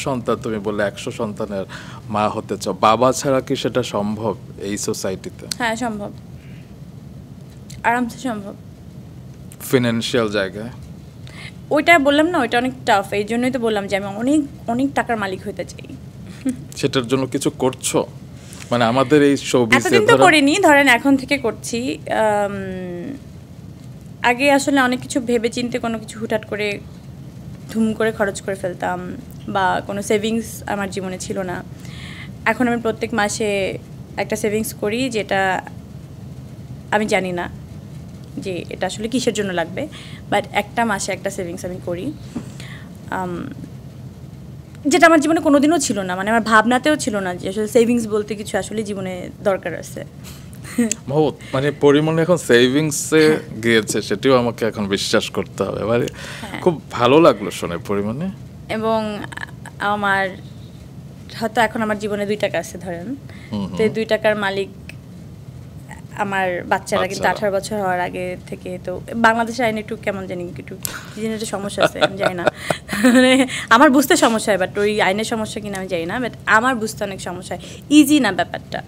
সন্তান, তুমি বললে 100 সন্তানের মা হতে চাও, বাবা ছাড়া কি সেটা সম্ভব এই সোসাইটিতে? হ্যাঁ সম্ভব, আরামসে সম্ভব। ফিনান্সিয়াল জায়গায় ওইটা বললাম না, ওইটা অনেক টাফ, এই জন্যই তো বললাম যে আমি অনেক অনেক টাকার মালিক হতে চাই। সেটার জন্য কিছু করছো? মানে আমাদের এই শোবিজে এতদিন তো করিনি, ধরেন এখন থেকে করছি। আগে আসলে অনেক কিছু ভেবে চিন্তে কোনো কিছু হুটহাট করে ধুম করে খরচ করে ফেলতাম, বা কোনো সেভিংস আমার জীবনে ছিল না। এখন আমি প্রত্যেক মাসে একটা সেভিংস করি, যেটা আমি জানি না যে এটা আসলে কিসের জন্য লাগবে, বাট একটা মাসে একটা সেভিংস আমি করি, যেটা আমার জীবনে কোনোদিনও ছিল না, মানে আমার ভাবনাতেও ছিল না যে আসলে সেভিংস বলতে কিছু আসলে জীবনে দরকার আছে। মানে পরিমল এখন সেভিংসে গিয়েছে, সেটাও আমাকে এখন বিশ্বাস করতে হবে। মানে খুব ভালো লাগলো শুনে পরিমলে। এবং আমার হয়তো এখন আমার জীবনে 2 টাকা আছে ধরেন, তো এই 2 টাকার মালিক আমার বাচ্চারা, কিন্তু 18 বছর হওয়ার আগে থেকে। তো বাংলাদেশের আইন একটু কেমন জানি, একটু কি জানি একটা সমস্যা আছে, আমি জানি না, মানে আমার বুঝতে সমস্যা হয়, বাট ওই আইনের সমস্যা কিনা আমি জানি না, বাট আমার বুঝতে অনেক সমস্যা হয়, ইজি না ব্যাপারটা।